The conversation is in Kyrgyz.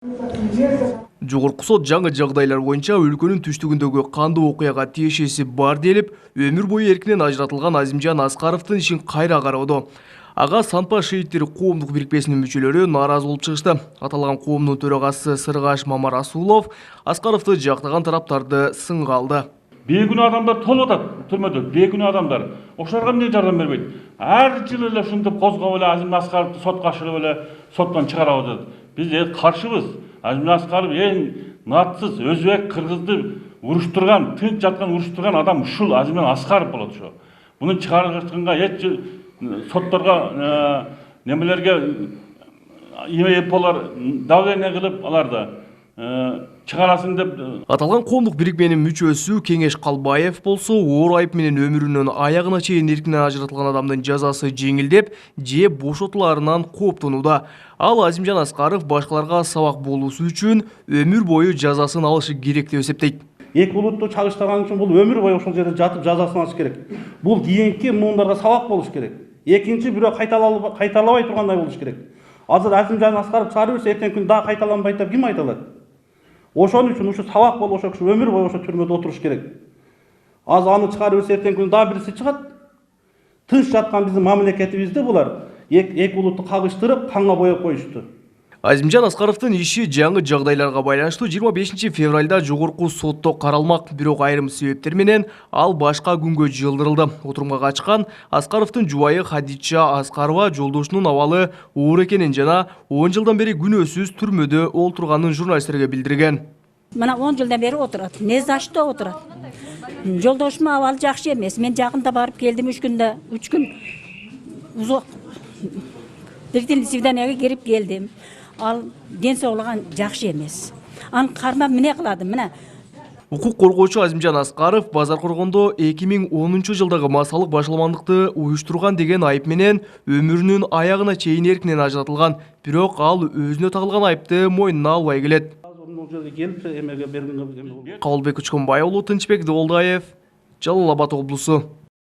Жогорку сот жаңы жагдайлар боюнча өлкөнүн түштүгүндөгү кандуу окуяга тиешеси бар делип, өмүр бою эркинен ажыратылган Азимжан Аскаровдун ишин кайра кароодо. Ага Санпа шейиттери коомдук бирикмесинин мүчөлөрү нааразы болуп чыгышты. Аталган коомдун төрагасы Сыргаш Мамарасулов Аскаровду жактаган тараптарды сынга алды. Бейгүнөө адамдар толуп атат түрмөдө, бейгүнөө адамдар. Ошолорго эмне жардам бербейт? Ар жылы эле ушинтип козгоп эле Азимжан Аскаровду сотко ашырып эле соттон чыгарып атат. Биз каршыбыз. Азимжан Аскаров эң натсыз өзбек, кыргызды уруштурган, тынч жаткан уруштурган адам ушул Азимжан Аскаров болот ошо. Муну чыгарышканга эч сотторго немелерге ИПлар давление кылып аларды чыгарасын деп. Аталган коомдук бирикменин мүчөсү Кеңеш Калбаев болсо, оор айып менен өмүрүнүн аягына чейин эркинен ажыратылган адамдын жазасы жеңилдеп, же бошотуларынан кооптонууда. Ал Азимжан Аскаров башкаларга сабак болуусу үчүн өмүр бою жазасын алышы керек деп эсептейт. Эки улутту чагыштырган үчүн бул өмүр бою ошол жерде жатып жазасын алыш керек. Бул кийинки муундарга сабак болуш керек. Экинчи бирөө кайталабай тургандай болуш керек. Азыр Азимжан Аскаров чыгарып берсе, эртең күн дагы кайталанбайт деп ким айта алат? Ошон үчүн ушу сабак болуп, ошо киши өмүр бою ошо түрмөдө отуруш керек. Азыр аны чыгарып берсе, эртең күн дагы бирisi чыгат. Тынч жаткан биздин мамлекетибизди булар эки улутту кагыштырып, канга боеп коюшту. Азимжан Аскаровдун иши жаңы жагдайларга байланыштуу 25 февралда жогорку сотто каралмак, бирок айрым себептер менен ал башка күнгө жылдырылды. Отурумга качкан Аскаровдун жубайы Хадича Аскарова жолдошунун абалы оор экенин жана 10 жылдан бери күнөөсүз түрмөдө олтурганын журналисттерге билдирген. Мына 10 жылдан бери отурат. Не за что отурат? Жолдошумун абалы жакшы эмес. Мен жакында барып келдим 3 күндө, 3 күн узак дөктүн свиданияга кирип келдим. Ал ден соолугу жакшы эмес. Аны кармап эмне кыладым, мына. Укук коргоочу Азимжан Аскаров базар коргондо 2010 жылдагы массалык башаламандыкты уюштурган деген айып менен өмүрүнүн аягына чейин эркинен ажыратылган, бирок ал өзүнө тагылган айыпты мойнуна албай келет. Кабылбек Учкунбай уулу, Тынчбек Долдаев, Жалал Абад облусу.